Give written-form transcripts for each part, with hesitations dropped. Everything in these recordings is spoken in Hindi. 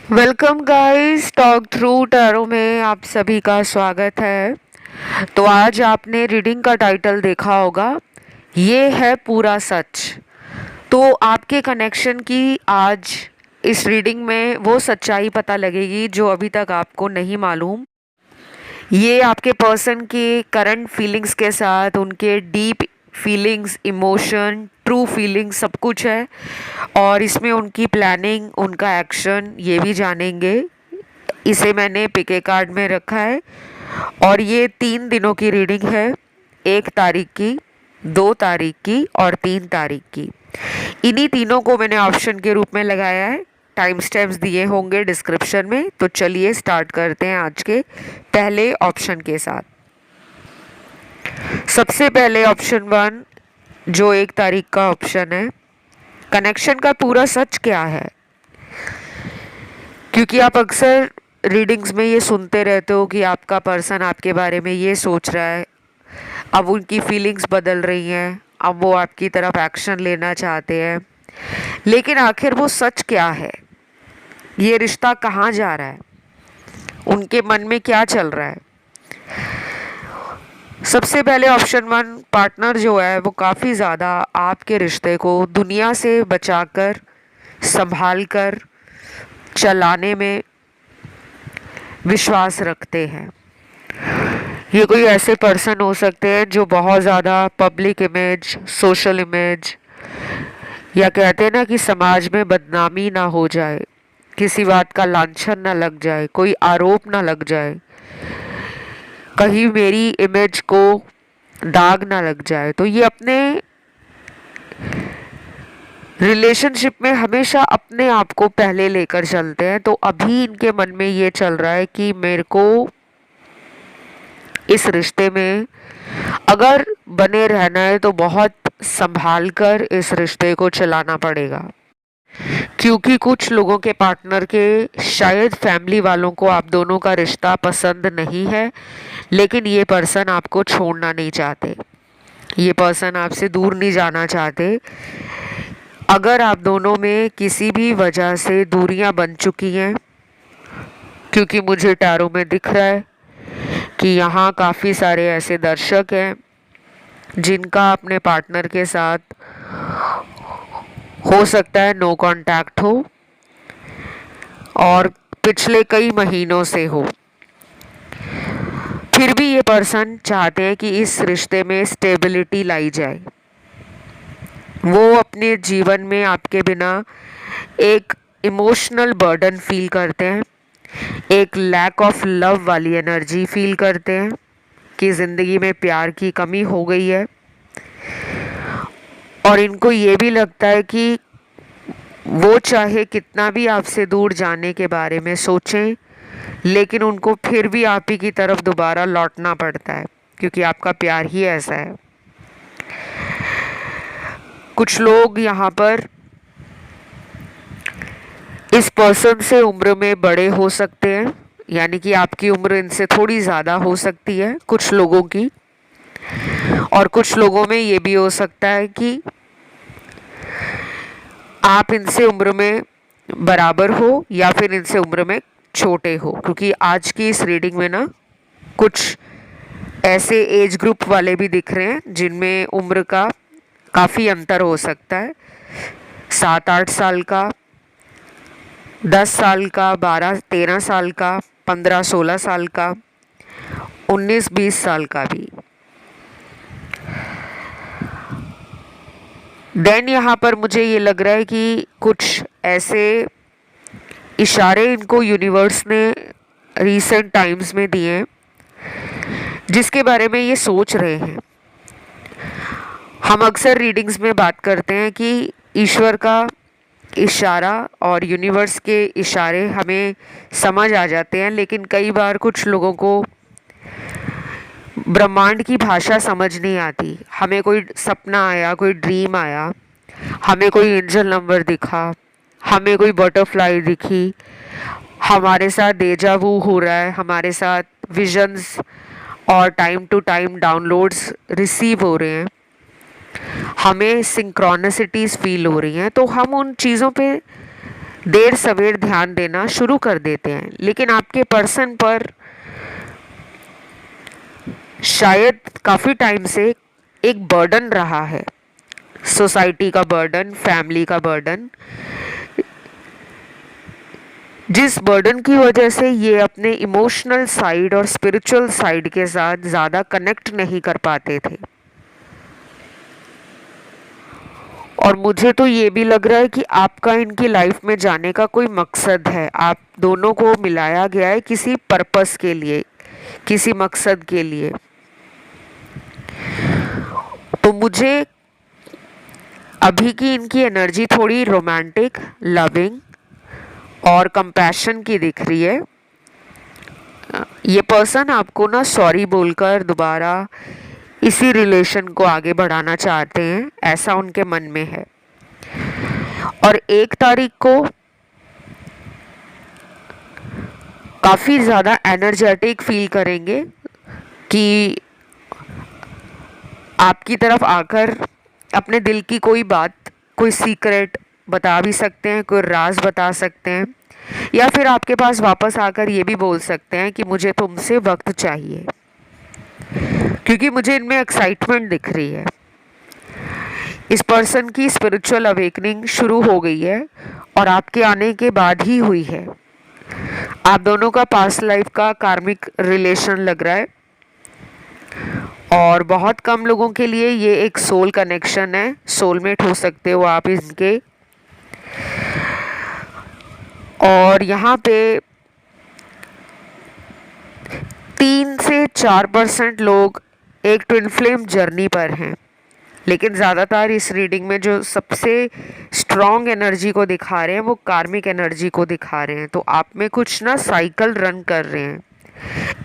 Welcome guys, talk through tarot में आप सभी का स्वागत है। तो आज आपने रीडिंग का टाइटल देखा होगा, ये है पूरा सच। तो आपके कनेक्शन की आज इस रीडिंग में वो सच्चाई पता लगेगी जो अभी तक आपको नहीं मालूम। ये आपके पर्सन के करंट फीलिंग्स के साथ उनके deep feelings, emotion, true feelings सब कुछ है। और इसमें उनकी प्लानिंग, उनका एक्शन ये भी जानेंगे। इसे मैंने पिके कार्ड में रखा है और ये 3 दिनों की रीडिंग है। 1 तारीख की, 2 तारीख की और 3 तारीख की। इन्हीं तीनों को मैंने ऑप्शन के रूप में लगाया है। टाइम स्टैम्प्स दिए होंगे डिस्क्रिप्शन में। तो चलिए स्टार्ट करते हैं आज के पहले ऑप्शन के साथ। सबसे पहले ऑप्शन 1, जो 1 तारीख का ऑप्शन है, कनेक्शन का पूरा सच क्या है। क्योंकि आप अक्सर रीडिंग्स में ये सुनते रहते हो कि आपका पर्सन आपके बारे में ये सोच रहा है, अब उनकी फीलिंग्स बदल रही हैं, अब वो आपकी तरफ एक्शन लेना चाहते हैं। लेकिन आखिर वो सच क्या है, ये रिश्ता कहाँ जा रहा है, उनके मन में क्या चल रहा है। सबसे पहले ऑप्शन 1, पार्टनर जो है वो काफ़ी ज़्यादा आपके रिश्ते को दुनिया से बचाकर, संभाल कर चलाने में विश्वास रखते हैं। ये कोई ऐसे पर्सन हो सकते हैं जो बहुत ज़्यादा पब्लिक इमेज, सोशल इमेज, या कहते हैं ना कि समाज में बदनामी ना हो जाए, किसी बात का लांछन ना लग जाए, कोई आरोप ना लग जाए, कहीं मेरी इमेज को दाग ना लग जाए। तो ये अपने रिलेशनशिप में हमेशा अपने आप को पहले लेकर चलते हैं। तो अभी इनके मन में ये चल रहा है कि मेरे को इस रिश्ते में अगर बने रहना है तो बहुत संभाल कर इस रिश्ते को चलाना पड़ेगा। क्योंकि कुछ लोगों के पार्टनर के शायद फैमिली वालों को आप दोनों का रिश्ता पसंद नहीं है, लेकिन ये पर्सन आपको छोड़ना नहीं चाहते, ये पर्सन आपसे दूर नहीं जाना चाहते। अगर आप दोनों में किसी भी वजह से दूरियां बन चुकी हैं, क्योंकि मुझे टैरो में दिख रहा है कि यहाँ काफ़ी सारे ऐसे दर्शक हैं जिनका अपने पार्टनर के साथ हो सकता है नो कांटेक्ट हो और पिछले कई महीनों से हो। फिर भी ये पर्सन चाहते हैं कि इस रिश्ते में स्टेबिलिटी लाई जाए। वो अपने जीवन में आपके बिना एक इमोशनल बर्डन फील करते हैं, एक लैक ऑफ लव वाली एनर्जी फील करते हैं कि ज़िंदगी में प्यार की कमी हो गई है। और इनको ये भी लगता है कि वो चाहे कितना भी आपसे दूर जाने के बारे में सोचें, लेकिन उनको फिर भी आप ही की तरफ दोबारा लौटना पड़ता है, क्योंकि आपका प्यार ही ऐसा है। कुछ लोग यहाँ पर इस पर्सन से उम्र में बड़े हो सकते हैं, यानी कि आपकी उम्र इनसे थोड़ी ज़्यादा हो सकती है कुछ लोगों की। और कुछ लोगों में ये भी हो सकता है कि आप इनसे उम्र में बराबर हो या फिर इनसे उम्र में छोटे हो। क्योंकि आज की इस रीडिंग में ना कुछ ऐसे एज ग्रुप वाले भी दिख रहे हैं जिनमें उम्र का काफ़ी अंतर हो सकता है। 7-8 साल का, 10 साल का, 12-13 साल का, 15-16 साल का, 19-20 साल का भी। देन यहाँ पर मुझे ये लग रहा है कि कुछ ऐसे इशारे इनको यूनिवर्स ने रिसेंट टाइम्स में दिए हैं जिसके बारे में ये सोच रहे हैं। हम अक्सर रीडिंग्स में बात करते हैं कि ईश्वर का इशारा और यूनिवर्स के इशारे हमें समझ आ जाते हैं, लेकिन कई बार कुछ लोगों को ब्रह्मांड की भाषा समझ नहीं आती। हमें कोई सपना आया, कोई ड्रीम आया, हमें कोई एंजल नंबर दिखा, हमें कोई बटरफ्लाई दिखी, हमारे साथ डेजा वू हो रहा है, हमारे साथ विजन्स और time to time downloads receive हो रहे हैं, हमें सिंक्रोनिसिटीज़ फील हो रही हैं। तो हम उन चीज़ों पे देर सवेर ध्यान देना शुरू कर देते हैं, लेकिन आपके पर्सन पर शायद काफ़ी टाइम से एक बर्डन रहा है, सोसाइटी का बर्डन, फैमिली का बर्डन, जिस बर्डन की वजह से ये अपने इमोशनल साइड और स्पिरिचुअल साइड के साथ ज़्यादा कनेक्ट नहीं कर पाते थे। और मुझे तो ये भी लग रहा है कि आपका इनकी लाइफ में जाने का कोई मकसद है, आप दोनों को मिलाया गया है किसी पर्पस के लिए, किसी मकसद के लिए। तो मुझे अभी की इनकी एनर्जी थोड़ी रोमांटिक, लविंग और कंपैशन की दिख रही है। ये पर्सन आपको ना सॉरी बोलकर दोबारा इसी रिलेशन को आगे बढ़ाना चाहते हैं, ऐसा उनके मन में है। और 1 तारीख को काफ़ी ज़्यादा एनर्जेटिक फील करेंगे कि आपकी तरफ आकर अपने दिल की कोई बात, कोई सीक्रेट बता भी सकते हैं, कोई राज बता सकते हैं, या फिर आपके पास वापस आकर ये भी बोल सकते हैं कि मुझे तुमसे वक्त चाहिए, क्योंकि मुझे इनमें एक्साइटमेंट दिख रही है। इस पर्सन की स्पिरिचुअल अवेकनिंग शुरू हो गई है और आपके आने के बाद ही हुई है। आप दोनों का पास्ट लाइफ का कार्मिक रिलेशन लग रहा है और बहुत कम लोगों के लिए ये एक सोल कनेक्शन है, सोलमेट हो सकते हो आप इनके। और यहाँ पे 3 से 4% लोग एक ट्विन फ्लेम जर्नी पर हैं, लेकिन ज़्यादातर इस रीडिंग में जो सबसे स्ट्रॉन्ग एनर्जी को दिखा रहे हैं वो कार्मिक एनर्जी को दिखा रहे हैं। तो आप में कुछ ना साइकिल रन कर रहे हैं,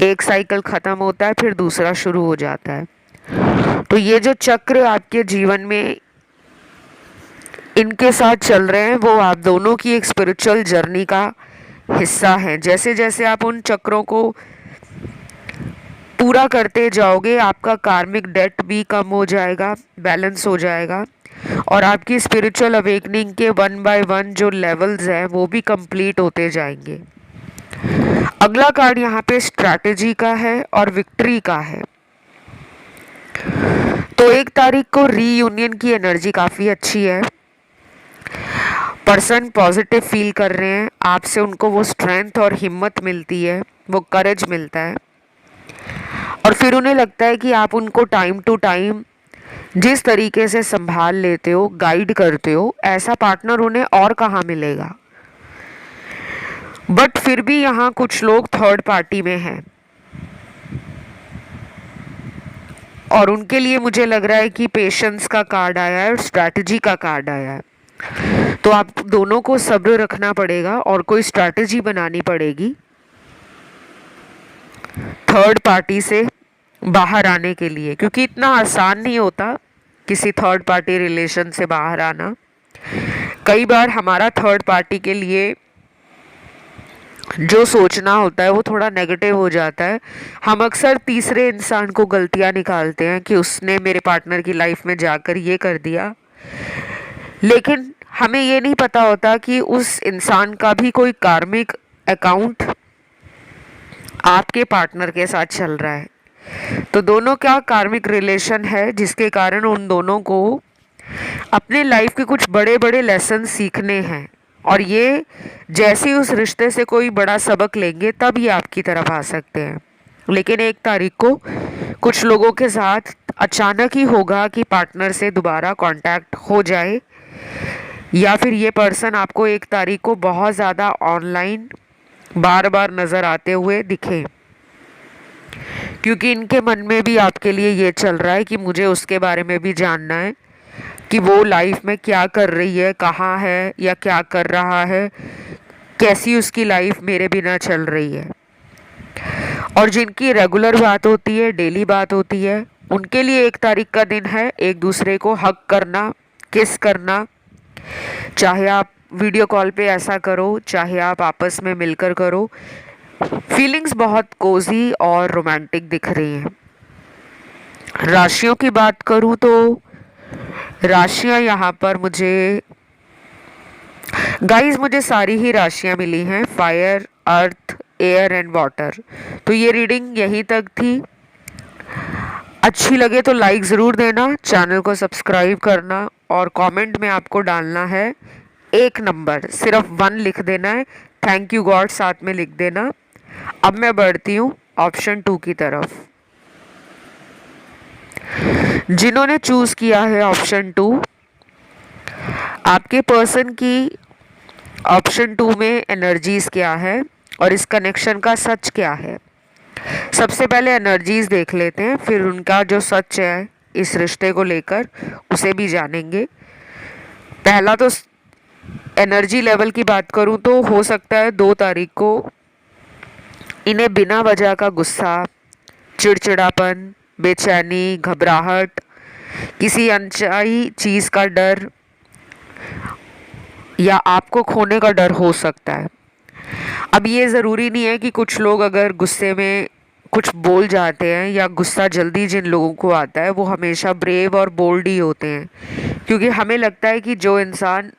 एक साइकिल ख़त्म होता है फिर दूसरा शुरू हो जाता है। तो ये जो चक्र आपके जीवन में इनके साथ चल रहे हैं वो आप दोनों की एक स्पिरिचुअल जर्नी का हिस्सा है। जैसे जैसे आप उन चक्रों को पूरा करते जाओगे आपका कार्मिक डेट भी कम हो जाएगा, बैलेंस हो जाएगा, और आपकी स्पिरिचुअल अवेकनिंग के 1 बाय 1 जो लेवल्स हैं वो भी कंप्लीट होते जाएंगे। अगला कार्ड यहाँ पे स्ट्रैटेजी का है और विक्ट्री का है। तो 1 तारीख को रीयूनियन की एनर्जी काफ़ी अच्छी है। पर्सन पॉजिटिव फील कर रहे हैं, आपसे उनको वो स्ट्रेंथ और हिम्मत मिलती है, वो करेज मिलता है, और फिर उन्हें लगता है कि आप उनको टाइम टू टाइम जिस तरीके से संभाल लेते हो, गाइड करते हो, ऐसा पार्टनर उन्हें और कहाँ मिलेगा। बट फिर भी यहाँ कुछ लोग थर्ड पार्टी में हैं और उनके लिए मुझे लग रहा है कि पेशेंस का कार्ड आया है और स्ट्रैटेजी का कार्ड आया है। तो आप दोनों को सब्र रखना पड़ेगा और कोई स्ट्रैटेजी बनानी पड़ेगी थर्ड पार्टी से बाहर आने के लिए, क्योंकि इतना आसान नहीं होता किसी थर्ड पार्टी रिलेशन से बाहर आना। कई बार हमारा थर्ड पार्टी के लिए जो सोचना होता है वो थोड़ा नेगेटिव हो जाता है। हम अक्सर तीसरे इंसान को गलतियां निकालते हैं कि उसने मेरे पार्टनर की लाइफ में जाकर ये कर दिया, लेकिन हमें ये नहीं पता होता कि उस इंसान का भी कोई कार्मिक अकाउंट आपके पार्टनर के साथ चल रहा है। तो दोनों का कार्मिक रिलेशन है जिसके कारण उन दोनों को अपने लाइफ के कुछ बड़े बड़े लेसन सीखने हैं, और ये जैसे ही उस रिश्ते से कोई बड़ा सबक लेंगे तब ये आपकी तरफ आ सकते हैं। लेकिन 1 तारीख को कुछ लोगों के साथ अचानक ही होगा कि पार्टनर से दोबारा कांटेक्ट हो जाए, या फिर ये पर्सन आपको 1 तारीख को बहुत ज़्यादा ऑनलाइन बार बार नज़र आते हुए दिखे, क्योंकि इनके मन में भी आपके लिए ये चल रहा है कि मुझे उसके बारे में भी जानना है कि वो लाइफ में क्या कर रही है, कहाँ है या क्या कर रहा है, कैसी उसकी लाइफ मेरे बिना चल रही है। और जिनकी रेगुलर बात होती है, डेली बात होती है, उनके लिए 1 तारीख का दिन है एक दूसरे को हग करना, किस करना, चाहे आप वीडियो कॉल पे ऐसा करो, चाहे आप आपस में मिलकर करो। फीलिंग्स बहुत कोजी और रोमांटिक दिख रही हैं। राशियों की बात करूं तो राशियां यहाँ पर मुझे गाइस मुझे सारी ही राशियां मिली हैं, fire, earth, air and water. तो ये रीडिंग यहीं तक थी। अच्छी लगे तो लाइक ज़रूर देना, चैनल को सब्सक्राइब करना और कमेंट में आपको डालना है 1 नंबर, सिर्फ 1 लिख देना है। थैंक यू गॉड साथ में लिख देना। अब मैं बढ़ती हूँ ऑप्शन 2 की तरफ। जिन्होंने चूज़ किया है ऑप्शन 2, आपके पर्सन की ऑप्शन 2 में एनर्जीज क्या है और इस कनेक्शन का सच क्या है। सबसे पहले एनर्जीज देख लेते हैं, फिर उनका जो सच है इस रिश्ते को लेकर उसे भी जानेंगे। पहला तो एनर्जी लेवल की बात करूं तो हो सकता है 2 तारीख को इन्हें बिना वजह का गुस्सा, चिड़चिड़ापन, बेचैनी, घबराहट, किसी अनचाही चीज़ का डर या आपको खोने का डर हो सकता है। अब ये ज़रूरी नहीं है कि कुछ लोग अगर गुस्से में कुछ बोल जाते हैं या गुस्सा जल्दी जिन लोगों को आता है वो हमेशा ब्रेव और बोल्ड ही होते हैं, क्योंकि हमें लगता है कि जो इंसान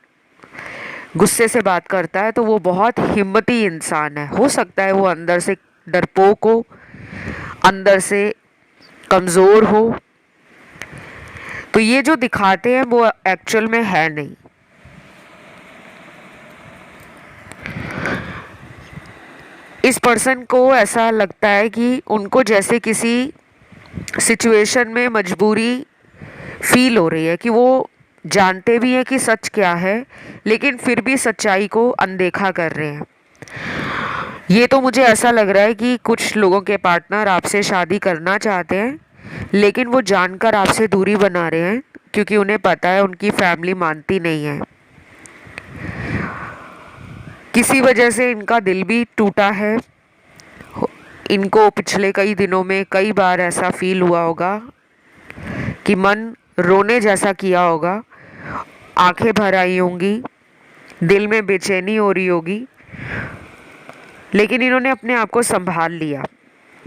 गुस्से से बात करता है तो वो बहुत हिम्मती इंसान है। हो सकता है वो अंदर से डरपोक हो, अंदर से कमज़ोर हो। तो ये जो दिखाते हैं वो एक्चुअल में है नहीं। इस पर्सन को ऐसा लगता है कि उनको जैसे किसी सिचुएशन में मजबूरी फील हो रही है, कि वो जानते भी हैं कि सच क्या है लेकिन फिर भी सच्चाई को अनदेखा कर रहे हैं। ये तो मुझे ऐसा लग रहा है कि कुछ लोगों के पार्टनर आपसे शादी करना चाहते हैं लेकिन वो जानकर आपसे दूरी बना रहे हैं, क्योंकि उन्हें पता है उनकी फैमिली मानती नहीं है। किसी वजह से इनका दिल भी टूटा है। इनको पिछले कई दिनों में कई बार ऐसा फील हुआ होगा कि मन रोने जैसा किया होगा, आंखें भर आई होंगी, दिल में बेचैनी हो रही होगी, लेकिन इन्होंने अपने आप को संभाल लिया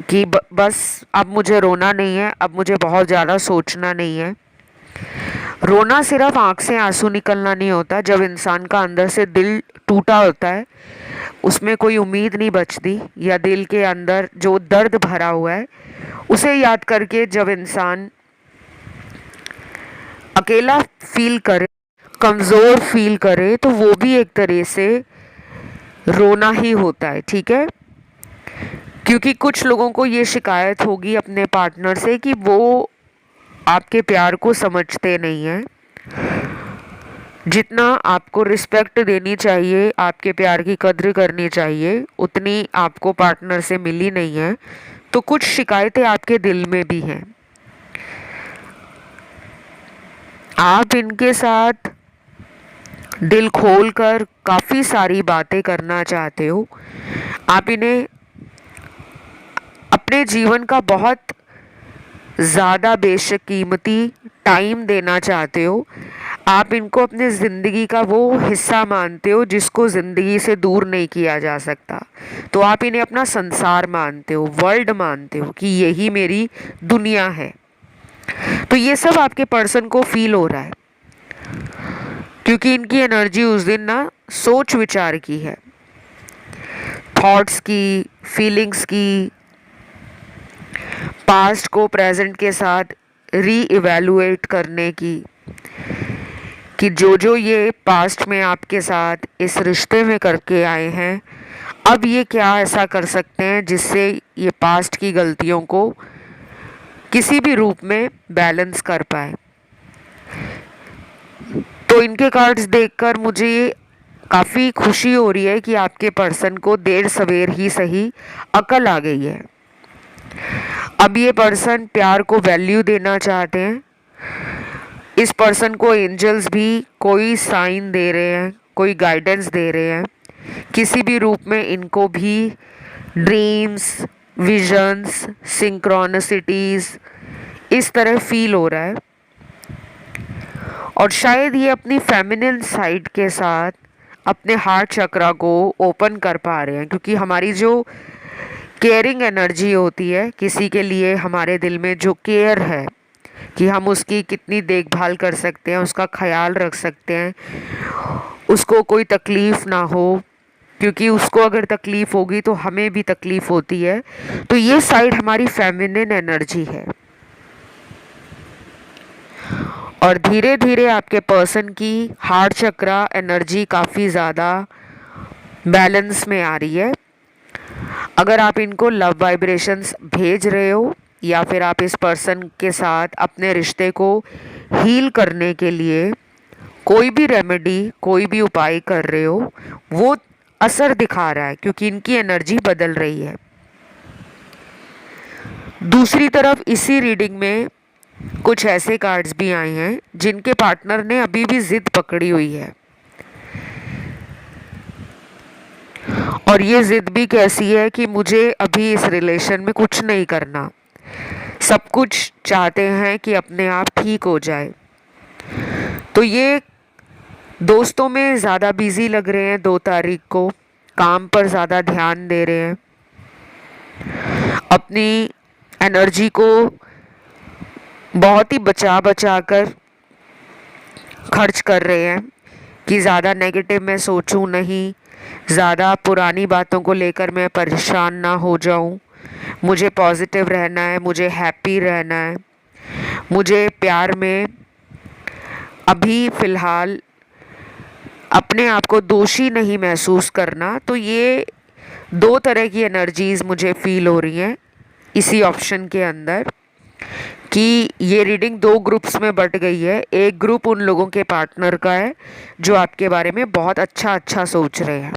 कि बस अब मुझे रोना नहीं है, अब मुझे बहुत ज़्यादा सोचना नहीं है। रोना सिर्फ आँख से आंसू निकलना नहीं होता। जब इंसान का अंदर से दिल टूटा होता है, उसमें कोई उम्मीद नहीं बचती, या दिल के अंदर जो दर्द भरा हुआ है उसे याद करके जब इंसान अकेला फील करे, कमज़ोर फील करे, तो वो भी एक तरह से रोना ही होता है। ठीक है, क्योंकि कुछ लोगों को ये शिकायत होगी अपने पार्टनर से कि वो आपके प्यार को समझते नहीं हैं। जितना आपको रिस्पेक्ट देनी चाहिए, आपके प्यार की कद्र करनी चाहिए, उतनी आपको पार्टनर से मिली नहीं है। तो कुछ शिकायतें आपके दिल में भी हैं। आप इनके साथ दिल खोलकर काफ़ी सारी बातें करना चाहते हो। आप इन्हें अपने जीवन का बहुत ज़्यादा बेशकीमती टाइम देना चाहते हो। आप इनको अपने ज़िंदगी का वो हिस्सा मानते हो जिसको ज़िंदगी से दूर नहीं किया जा सकता। तो आप इन्हें अपना संसार मानते हो, वर्ल्ड मानते हो कि यही मेरी दुनिया है। तो ये सब आपके पर्सन को फील हो रहा है, क्योंकि इनकी एनर्जी उस दिन ना सोच विचार की है, थॉट्स की, फीलिंग्स की, पास्ट को प्रेजेंट के साथ रीइवैल्यूएट करने की, कि जो ये पास्ट में आपके साथ इस रिश्ते में करके आए हैं, अब ये क्या ऐसा कर सकते हैं जिससे ये पास्ट की गलतियों को किसी भी रूप में बैलेंस कर पाए। तो इनके कार्ड्स देखकर मुझे काफ़ी खुशी हो रही है कि आपके पर्सन को देर सवेर ही सही अकल आ गई है। अब ये पर्सन प्यार को वैल्यू देना चाहते हैं। इस पर्सन को एंजल्स भी कोई साइन दे रहे हैं, कोई गाइडेंस दे रहे हैं, किसी भी रूप में इनको भी ड्रीम्स, विजन्स, सिंक्रोनिसिटीज़ इस तरह फील हो रहा है। और शायद ये अपनी फेमिनिन साइड के साथ अपने हार्ट चक्रा को ओपन कर पा रहे हैं, क्योंकि हमारी जो केयरिंग एनर्जी होती है, किसी के लिए हमारे दिल में जो केयर है कि हम उसकी कितनी देखभाल कर सकते हैं, उसका ख्याल रख सकते हैं, उसको कोई तकलीफ ना हो, क्योंकि उसको अगर तकलीफ होगी तो हमें भी तकलीफ होती है। तो ये साइड हमारी फेमिनिन एनर्जी है। और धीरे धीरे आपके पर्सन की हार्ट चक्रा एनर्जी काफ़ी ज़्यादा बैलेंस में आ रही है। अगर आप इनको लव वाइब्रेशंस भेज रहे हो या फिर आप इस पर्सन के साथ अपने रिश्ते को हील करने के लिए कोई भी रेमेडी, कोई भी उपाय कर रहे हो, वो असर दिखा रहा है क्योंकि इनकी एनर्जी बदल रही है। दूसरी तरफ इसी रीडिंग में कुछ ऐसे कार्ड्स भी आए हैं जिनके पार्टनर ने अभी भी जिद पकड़ी हुई है, और ये जिद भी कैसी है कि मुझे अभी इस रिलेशन में कुछ नहीं करना, सब कुछ चाहते हैं कि अपने आप ठीक हो जाए। तो ये दोस्तों में ज़्यादा बिजी लग रहे हैं, 2 तारीख को काम पर ज़्यादा ध्यान दे रहे हैं, अपनी एनर्जी को बहुत ही बचा बचा कर खर्च कर रहे हैं कि ज़्यादा नेगेटिव मैं सोचूं नहीं, ज़्यादा पुरानी बातों को लेकर मैं परेशान ना हो जाऊं, मुझे पॉजिटिव रहना है, मुझे हैप्पी रहना है, मुझे प्यार में अभी फ़िलहाल अपने आप को दोषी नहीं महसूस करना। तो ये 2 तरह की एनर्जीज़ मुझे फील हो रही हैं इसी ऑप्शन के अंदर, कि ये रीडिंग 2 ग्रुप्स में बट गई है। एक ग्रुप उन लोगों के पार्टनर का है जो आपके बारे में बहुत अच्छा सोच रहे हैं,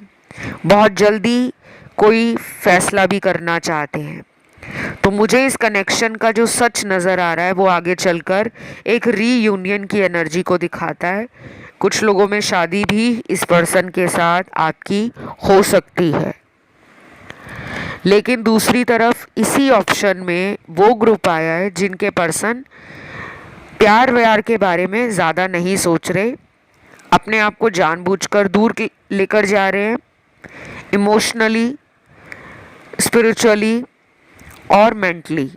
बहुत जल्दी कोई फैसला भी करना चाहते हैं। तो मुझे इस कनेक्शन का जो सच नज़र आ रहा है वो आगे चलकर एक रीयूनियन की एनर्जी को दिखाता है। कुछ लोगों में शादी भी इस पर्सन के साथ आपकी हो सकती है। लेकिन दूसरी तरफ इसी ऑप्शन में वो ग्रुप आया है जिनके पर्सन प्यार व्यार के बारे में ज़्यादा नहीं सोच रहे, अपने आप को जानबूझकर दूर लेकर जा रहे हैं, इमोशनली, स्पिरिचुअली और मेंटली।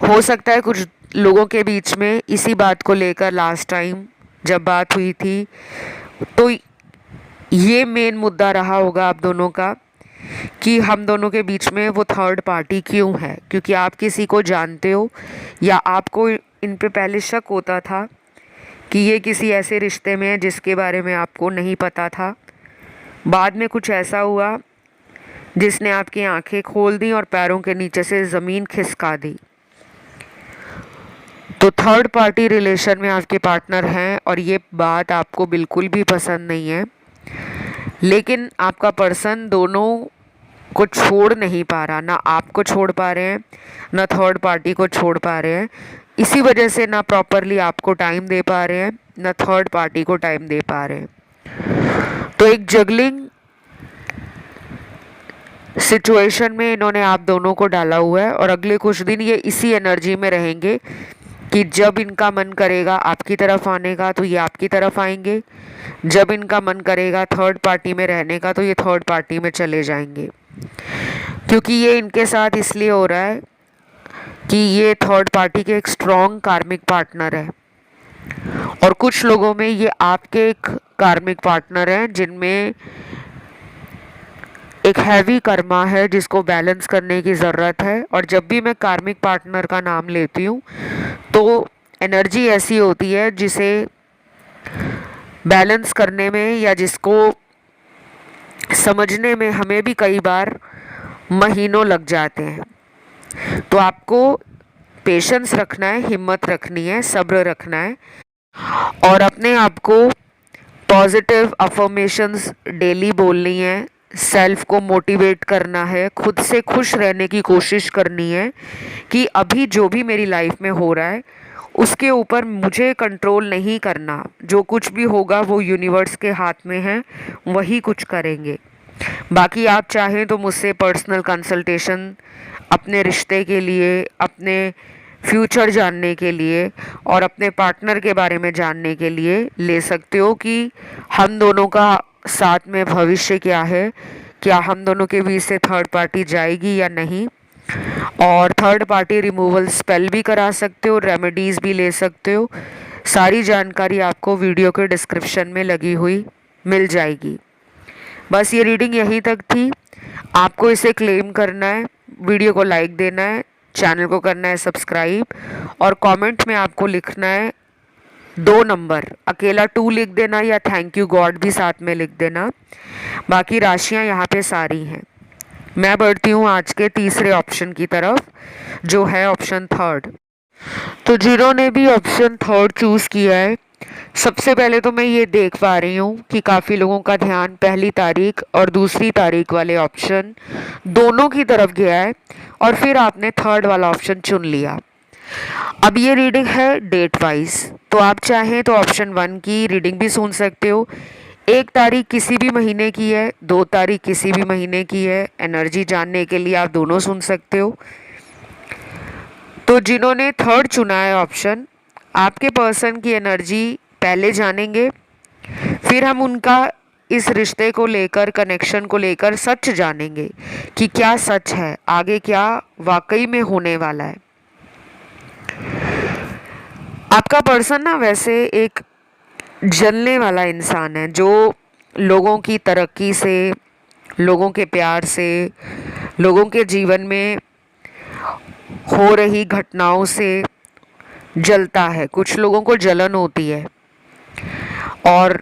हो सकता है कुछ लोगों के बीच में इसी बात को लेकर लास्ट टाइम जब बात हुई थी तो ये मेन मुद्दा रहा होगा आप दोनों का कि हम दोनों के बीच में वो थर्ड पार्टी क्यों है, क्योंकि आप किसी को जानते हो या आपको इन पे पहले शक होता था कि ये किसी ऐसे रिश्ते में है जिसके बारे में आपको नहीं पता था। बाद में कुछ ऐसा हुआ जिसने आपकी आंखें खोल दी और पैरों के नीचे से ज़मीन खिसका दी। तो थर्ड पार्टी रिलेशन में आपके पार्टनर हैं और ये बात आपको बिल्कुल भी पसंद नहीं है, लेकिन आपका पर्सन दोनों को छोड़ नहीं पा रहा, ना आपको छोड़ पा रहे हैं ना थर्ड पार्टी को छोड़ पा रहे हैं। इसी वजह से ना प्रॉपरली आपको टाइम दे पा रहे हैं ना थर्ड पार्टी को टाइम दे पा रहे हैं। तो एक जगलिंग सिचुएशन में इन्होंने आप दोनों को डाला हुआ है और अगले कुछ दिन ये इसी एनर्जी में रहेंगे कि जब इनका मन करेगा आपकी तरफ आने का तो ये आपकी तरफ आएंगे, जब इनका मन करेगा थर्ड पार्टी में रहने का तो ये थर्ड पार्टी में चले जाएंगे। क्योंकि ये इनके साथ इसलिए हो रहा है कि ये थर्ड पार्टी के एक स्ट्रॉन्ग कार्मिक पार्टनर है और कुछ लोगों में ये आपके एक कार्मिक पार्टनर हैं जिनमें एक हैवी कर्मा है जिसको बैलेंस करने की ज़रूरत है। और जब भी मैं कार्मिक पार्टनर का नाम लेती हूँ तो एनर्जी ऐसी होती है जिसे बैलेंस करने में या जिसको समझने में हमें भी कई बार महीनों लग जाते हैं। तो आपको पेशेंस रखना है, हिम्मत रखनी है, सब्र रखना है और अपने आप को पॉजिटिव अफर्मेशंस डेली बोलनी है, सेल्फ को मोटिवेट करना है, खुद से खुश रहने की कोशिश करनी है कि अभी जो भी मेरी लाइफ में हो रहा है उसके ऊपर मुझे कंट्रोल नहीं करना, जो कुछ भी होगा वो यूनिवर्स के हाथ में है, वही कुछ करेंगे। बाकी आप चाहें तो मुझसे पर्सनल कंसल्टेशन अपने रिश्ते के लिए, अपने फ्यूचर जानने के लिए और अपने पार्टनर के बारे में जानने के लिए ले सकते हो कि हम दोनों का साथ में भविष्य क्या है, क्या हम दोनों के बीच से थर्ड पार्टी जाएगी या नहीं। और थर्ड पार्टी रिमूवल स्पेल भी करा सकते हो, रेमेडीज़ भी ले सकते हो। सारी जानकारी आपको वीडियो के डिस्क्रिप्शन में लगी हुई मिल जाएगी। बस ये रीडिंग यहीं तक थी। आपको इसे क्लेम करना है, वीडियो को लाइक देना है, चैनल को करना है सब्सक्राइब, और कमेंट में आपको लिखना है 2 नंबर, अकेला 2 लिख देना या थैंक यू गॉड भी साथ में लिख देना। बाकी राशियां यहाँ पे सारी हैं। मैं बढ़ती हूँ आज के तीसरे ऑप्शन की तरफ, जो है ऑप्शन थर्ड। तो जिन्होंने भी ऑप्शन थर्ड चूज़ किया है, सबसे पहले तो मैं ये देख पा रही हूँ कि काफ़ी लोगों का ध्यान पहली तारीख और दूसरी तारीख वाले ऑप्शन दोनों की तरफ गया है, और फिर आपने थर्ड वाला ऑप्शन चुन लिया। अब ये रीडिंग है डेट वाइज, तो आप चाहें तो ऑप्शन 1 की रीडिंग भी सुन सकते हो। 1 तारीख किसी भी महीने की है, 2 तारीख किसी भी महीने की है, एनर्जी जानने के लिए आप दोनों सुन सकते हो। तो जिन्होंने थर्ड चुना है ऑप्शन, आपके पर्सन की एनर्जी पहले जानेंगे, फिर हम उनका इस रिश्ते को लेकर, कनेक्शन को लेकर सच जानेंगे कि क्या सच है, आगे क्या वाकई में होने वाला है। आपका पर्सन ना वैसे एक जलने वाला इंसान है, जो लोगों की तरक्की से, लोगों के प्यार से, लोगों के जीवन में हो रही घटनाओं से जलता है। कुछ लोगों को जलन होती है, और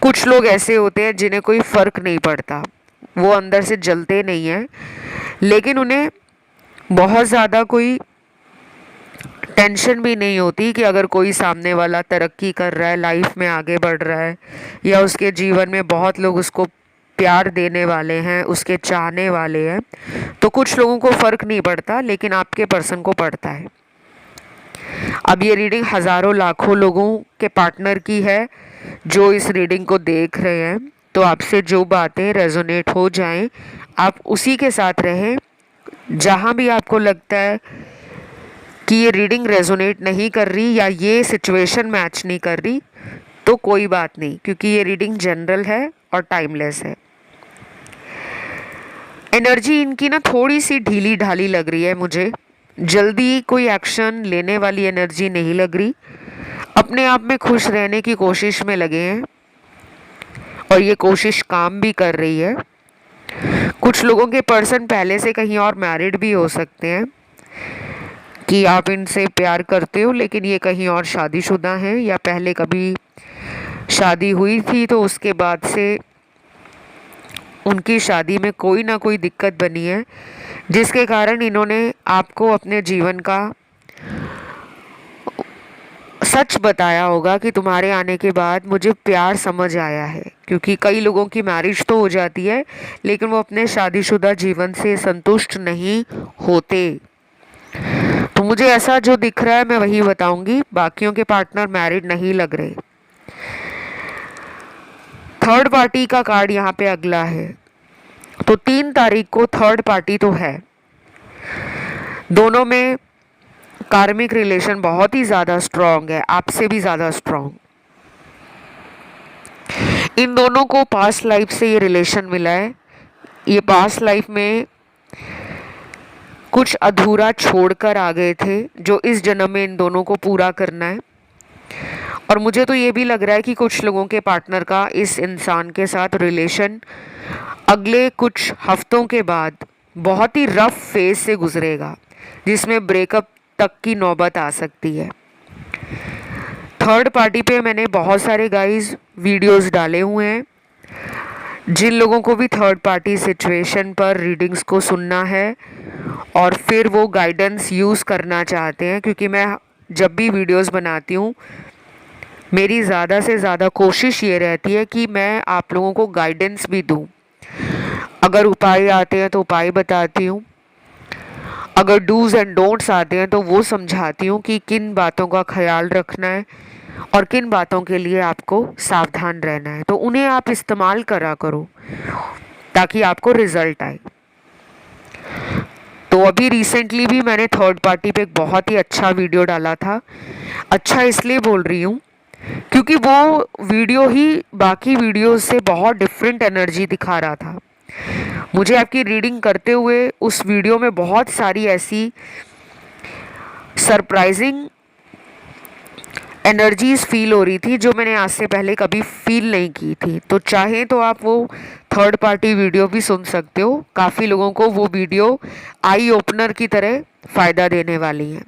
कुछ लोग ऐसे होते हैं जिन्हें कोई फ़र्क नहीं पड़ता, वो अंदर से जलते नहीं हैं, लेकिन उन्हें बहुत ज़्यादा कोई टेंशन भी नहीं होती कि अगर कोई सामने वाला तरक्की कर रहा है, लाइफ में आगे बढ़ रहा है, या उसके जीवन में बहुत लोग उसको प्यार देने वाले हैं, उसके चाहने वाले हैं, तो कुछ लोगों को फ़र्क नहीं पड़ता, लेकिन आपके पर्सन को पड़ता है। अब ये रीडिंग हज़ारों लाखों लोगों के पार्टनर की है जो इस रीडिंग को देख रहे हैं। तो आपसे जो बातें रेजोनेट हो जाएं, आप उसी के साथ रहें। जहाँ भी आपको लगता है कि ये रीडिंग रेजोनेट नहीं कर रही या ये सिचुएशन मैच नहीं कर रही, तो कोई बात नहीं, क्योंकि ये रीडिंग जनरल है और टाइमलेस है। एनर्जी इनकी ना थोड़ी सी ढीली ढाली लग रही है मुझे, जल्दी कोई एक्शन लेने वाली एनर्जी नहीं लग रही, अपने आप में खुश रहने की कोशिश में लगे हैं, और ये कोशिश काम भी कर रही है। कुछ लोगों के पर्सन पहले से कहीं और मैरिड भी हो सकते हैं, कि आप इनसे प्यार करते हो लेकिन ये कहीं और शादीशुदा हैं, या पहले कभी शादी हुई थी तो उसके बाद से उनकी शादी में कोई ना कोई दिक्कत बनी है, जिसके कारण इन्होंने आपको अपने जीवन का सच बताया होगा कि तुम्हारे आने के बाद मुझे प्यार समझ आया है। क्योंकि कई लोगों की मैरिज तो हो जाती है, लेकिन वो अपने शादीशुदा जीवन से संतुष्ट नहीं होते। तो मुझे ऐसा जो दिख रहा है मैं वही बताऊंगी, बाकियों के पार्टनर मैरिड नहीं लग रहे। थर्ड पार्टी का कार्ड यहाँ पे अगला है। तो 3 तारीख को थर्ड पार्टी तो है, दोनों में कार्मिक रिलेशन बहुत ही ज़्यादा स्ट्रांग है, आपसे भी ज़्यादा स्ट्रांग। इन दोनों को पास्ट लाइफ से ये रिलेशन मिला है। ये पास्ट लाइफ में कुछ अधूरा छोड़कर आ गए थे, जो इस जन्म में इन दोनों को पूरा करना है। और मुझे तो ये भी लग रहा है कि कुछ लोगों के पार्टनर का इस इंसान के साथ रिलेशन अगले कुछ हफ्तों के बाद बहुत ही रफ फेज से गुजरेगा, जिसमें ब्रेकअप तक की नौबत आ सकती है। थर्ड पार्टी पे मैंने बहुत सारे गाइस वीडियोस डाले हुए हैं। जिन लोगों को भी थर्ड पार्टी सिचुएशन पर रीडिंग्स को सुनना है और फिर वो गाइडेंस यूज़ करना चाहते हैं, क्योंकि मैं जब भी वीडियोस बनाती हूँ मेरी ज़्यादा से ज़्यादा कोशिश ये रहती है कि मैं आप लोगों को गाइडेंस भी दूँ। अगर उपाय आते हैं तो उपाय बताती हूँ, अगर डूज़ एंड डोंट्स आते हैं तो वो समझाती हूँ कि किन बातों का ख्याल रखना है और किन बातों के लिए आपको सावधान रहना है। तो उन्हें आप इस्तेमाल करा करो ताकि आपको रिजल्ट आए। तो अभी रिसेंटली भी मैंने थर्ड पार्टी पे एक बहुत ही अच्छा वीडियो डाला था। अच्छा इसलिए बोल रही हूँ क्योंकि वो वीडियो ही बाकी वीडियोस से बहुत डिफरेंट एनर्जी दिखा रहा था। मुझे आपकी रीडिंग करते हुए उस वीडियो में बहुत सारी ऐसी सरप्राइजिंग एनर्जीज फील हो रही थी जो मैंने आज से पहले कभी फील नहीं की थी। तो चाहें तो आप वो थर्ड पार्टी वीडियो भी सुन सकते हो। काफ़ी लोगों को वो वीडियो आई ओपनर की तरह फ़ायदा देने वाली है।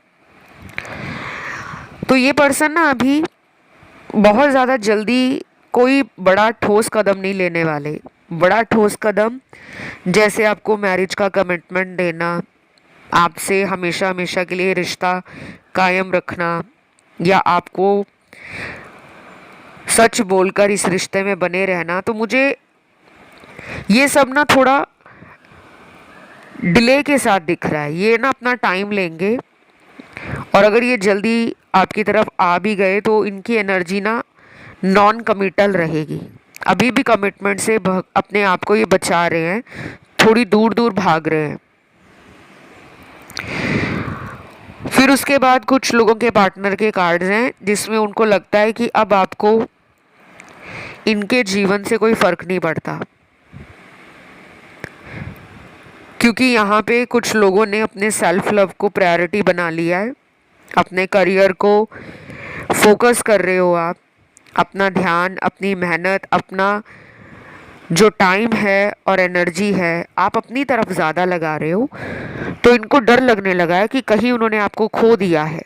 तो ये पर्सन ना अभी बहुत ज़्यादा जल्दी कोई बड़ा ठोस कदम नहीं लेने वाले। बड़ा ठोस कदम जैसे आपको मैरिज का कमिटमेंट देना, आपसे हमेशा हमेशा के लिए रिश्ता कायम रखना, या आपको सच बोलकर इस रिश्ते में बने रहना। तो मुझे ये सब ना थोड़ा डिले के साथ दिख रहा है। ये ना अपना टाइम लेंगे, और अगर ये जल्दी आपकी तरफ आ भी गए तो इनकी एनर्जी ना नॉन कमिटल रहेगी। अभी भी कमिटमेंट से अपने आप को ये बचा रहे हैं, थोड़ी दूर दूर भाग रहे हैं। फिर उसके बाद कुछ लोगों के पार्टनर के कार्ड्स हैं जिसमें उनको लगता है कि अब आपको इनके जीवन से कोई फर्क नहीं पड़ता, क्योंकि यहाँ पे कुछ लोगों ने अपने सेल्फ लव को प्रायोरिटी बना लिया है। अपने करियर को फोकस कर रहे हो आप, अपना ध्यान, अपनी मेहनत, अपना जो टाइम है और एनर्जी है आप अपनी तरफ ज़्यादा लगा रहे हो। तो इनको डर लगने लगा है कि कहीं उन्होंने आपको खो दिया है।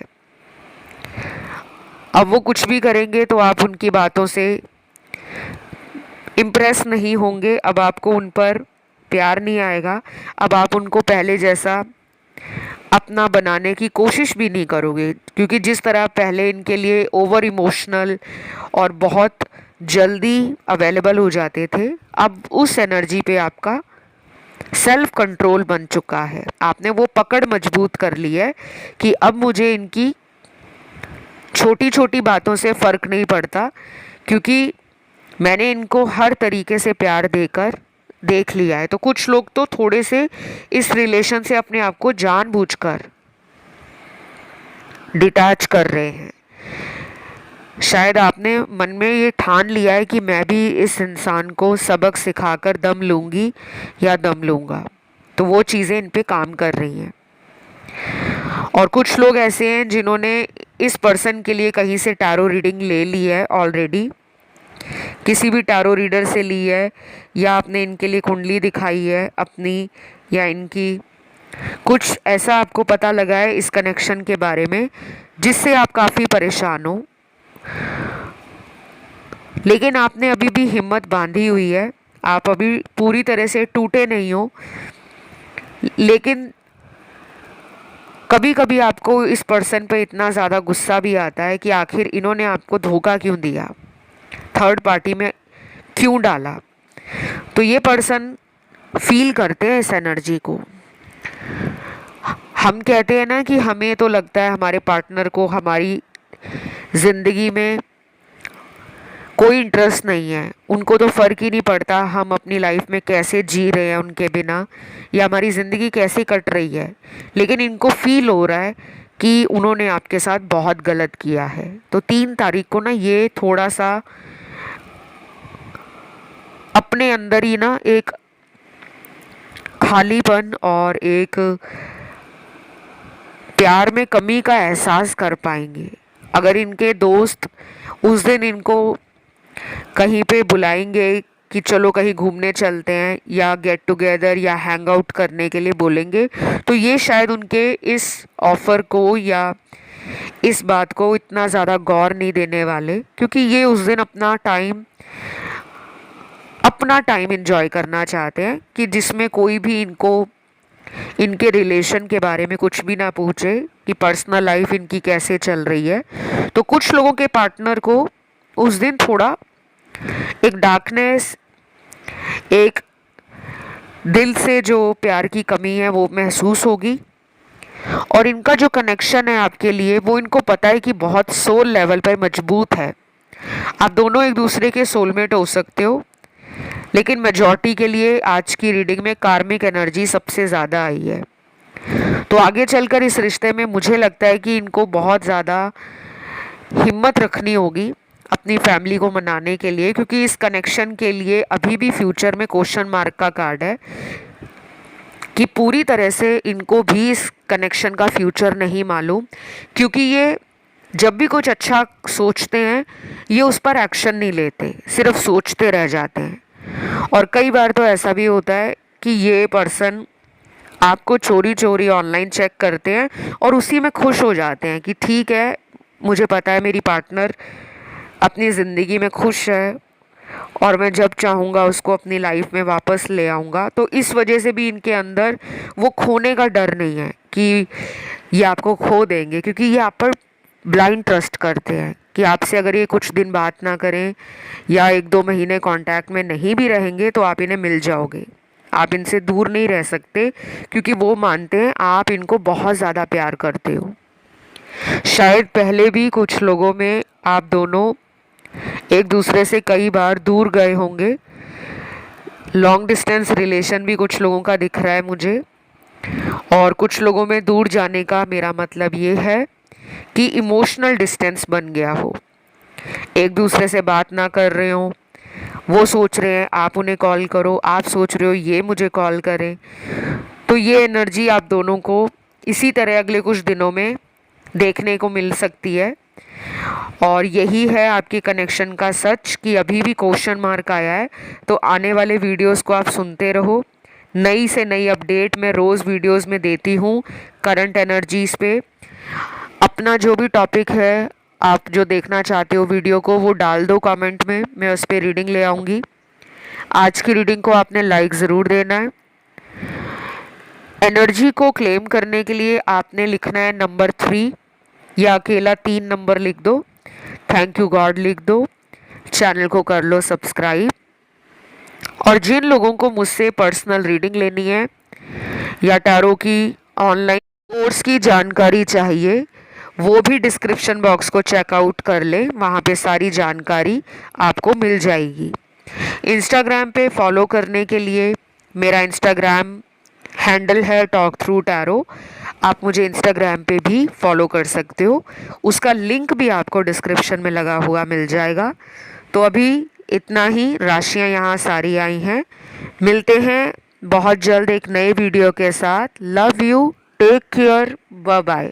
अब वो कुछ भी करेंगे तो आप उनकी बातों से इम्प्रेस नहीं होंगे। अब आपको उन पर प्यार नहीं आएगा। अब आप उनको पहले जैसा अपना बनाने की कोशिश भी नहीं करोगे, क्योंकि जिस तरह पहले इनके लिए ओवर इमोशनल और बहुत जल्दी अवेलेबल हो जाते थे, अब उस एनर्जी पे आपका सेल्फ कंट्रोल बन चुका है। आपने वो पकड़ मजबूत कर ली है कि अब मुझे इनकी छोटी छोटी बातों से फ़र्क नहीं पड़ता, क्योंकि मैंने इनको हर तरीके से प्यार देकर देख लिया है। तो कुछ लोग तो थोड़े से इस रिलेशन से अपने आप को जानबूझकर डिटैच कर रहे हैं। शायद आपने मन में ये ठान लिया है कि मैं भी इस इंसान को सबक सिखाकर दम लूँगी या दम लूँगा। तो वो चीज़ें इन पे काम कर रही हैं। और कुछ लोग ऐसे हैं जिन्होंने इस पर्सन के लिए कहीं से टैरो रीडिंग ले ली है ऑलरेडी, किसी भी टैरो रीडर से ली है, या आपने इनके लिए कुंडली दिखाई है अपनी या इनकी। कुछ ऐसा आपको पता लगा है इस कनेक्शन के बारे में जिससे आप काफ़ी परेशान हो, लेकिन आपने अभी भी हिम्मत बांधी हुई है। आप अभी पूरी तरह से टूटे नहीं हो, लेकिन कभी कभी आपको इस पर्सन पे इतना ज़्यादा गुस्सा भी आता है कि आखिर इन्होंने आपको धोखा क्यों दिया, थर्ड पार्टी में क्यों डाला। तो ये पर्सन फील करते हैं इस एनर्जी को। हम कहते हैं ना कि हमें तो लगता है हमारे पार्टनर को हमारी ज़िंदगी में कोई इंटरेस्ट नहीं है, उनको तो फ़र्क ही नहीं पड़ता हम अपनी लाइफ में कैसे जी रहे हैं उनके बिना, या हमारी ज़िंदगी कैसे कट रही है। लेकिन इनको फील हो रहा है कि उन्होंने आपके साथ बहुत गलत किया है। तो 3 तारीख को ना ये थोड़ा सा अपने अंदर ही ना एक खालीपन और एक प्यार में कमी का एहसास कर पाएंगे। अगर इनके दोस्त उस दिन इनको कहीं पे बुलाएंगे कि चलो कहीं घूमने चलते हैं या गेट टुगेदर या हैंग आउट करने के लिए बोलेंगे, तो ये शायद उनके इस ऑफ़र को या इस बात को इतना ज़्यादा गौर नहीं देने वाले, क्योंकि ये उस दिन अपना टाइम एंजॉय करना चाहते हैं कि जिसमें कोई भी इनको इनके रिलेशन के बारे में कुछ भी ना पूछे कि पर्सनल लाइफ इनकी कैसे चल रही है। तो कुछ लोगों के पार्टनर को उस दिन थोड़ा एक डार्कनेस, एक दिल से जो प्यार की कमी है वो महसूस होगी। और इनका जो कनेक्शन है आपके लिए वो इनको पता है कि बहुत सोल लेवल पर मजबूत है। आप दोनों एक दूसरे के सोलमेट हो सकते हो, लेकिन मेजॉरिटी के लिए आज की रीडिंग में कार्मिक एनर्जी सबसे ज़्यादा आई है। तो आगे चलकर इस रिश्ते में मुझे लगता है कि इनको बहुत ज़्यादा हिम्मत रखनी होगी अपनी फैमिली को मनाने के लिए, क्योंकि इस कनेक्शन के लिए अभी भी फ्यूचर में क्वेश्चन मार्क का कार्ड है कि पूरी तरह से इनको भी इस कनेक्शन का फ्यूचर नहीं मालूम, क्योंकि ये जब भी कुछ अच्छा सोचते हैं ये उस पर एक्शन नहीं लेते, सिर्फ सोचते रह जाते हैं। और कई बार तो ऐसा भी होता है कि ये पर्सन आपको चोरी चोरी ऑनलाइन चेक करते हैं और उसी में खुश हो जाते हैं कि ठीक है, मुझे पता है मेरी पार्टनर अपनी ज़िंदगी में खुश है और मैं जब चाहूँगा उसको अपनी लाइफ में वापस ले आऊँगा। तो इस वजह से भी इनके अंदर वो खोने का डर नहीं है कि ये आपको खो देंगे, क्योंकि ये आप पर ब्लाइंड ट्रस्ट करते हैं कि आपसे अगर ये कुछ दिन बात ना करें या 1-2 महीने कांटेक्ट में नहीं भी रहेंगे तो आप इन्हें मिल जाओगे, आप इनसे दूर नहीं रह सकते, क्योंकि वो मानते हैं आप इनको बहुत ज़्यादा प्यार करते हो। शायद पहले भी कुछ लोगों में आप दोनों एक दूसरे से कई बार दूर गए होंगे, लॉन्ग डिस्टेंस रिलेशन भी कुछ लोगों का दिख रहा है मुझे। और कुछ लोगों में दूर जाने का मेरा मतलब ये है कि इमोशनल डिस्टेंस बन गया हो, एक दूसरे से बात ना कर रहे हो, वो सोच रहे हैं आप उन्हें कॉल करो, आप सोच रहे हो ये मुझे कॉल करें। तो ये एनर्जी आप दोनों को इसी तरह अगले कुछ दिनों में देखने को मिल सकती है। और यही है आपके कनेक्शन का सच कि अभी भी क्वेश्चन मार्क आया है। तो आने वाले वीडियोस को आप सुनते रहो, नई से नई अपडेट मैं रोज़ वीडियोस में देती हूँ करंट एनर्जीज़ पे। अपना जो भी टॉपिक है, आप जो देखना चाहते हो वीडियो को, वो डाल दो कमेंट में, मैं उस पर रीडिंग ले आऊँगी। आज की रीडिंग को आपने लाइक ज़रूर देना है। एनर्जी को क्लेम करने के लिए आपने लिखना है नंबर 3 या अकेला 3 नंबर लिख दो, थैंक यू गॉड लिख दो, चैनल को कर लो सब्सक्राइब। और जिन लोगों को मुझसे पर्सनल रीडिंग लेनी है या टैरो की ऑनलाइन कोर्स की जानकारी चाहिए, वो भी डिस्क्रिप्शन बॉक्स को चेकआउट कर ले, वहाँ पे सारी जानकारी आपको मिल जाएगी। इंस्टाग्राम पे फॉलो करने के लिए मेरा इंस्टाग्राम हैंडल है टॉक थ्रू टैरो, आप मुझे इंस्टाग्राम पे भी फॉलो कर सकते हो, उसका लिंक भी आपको डिस्क्रिप्शन में लगा हुआ मिल जाएगा। तो अभी इतना ही, राशियाँ यहाँ सारी आई हैं। मिलते हैं बहुत जल्द एक नए वीडियो के साथ। Love you, take care, bye bye.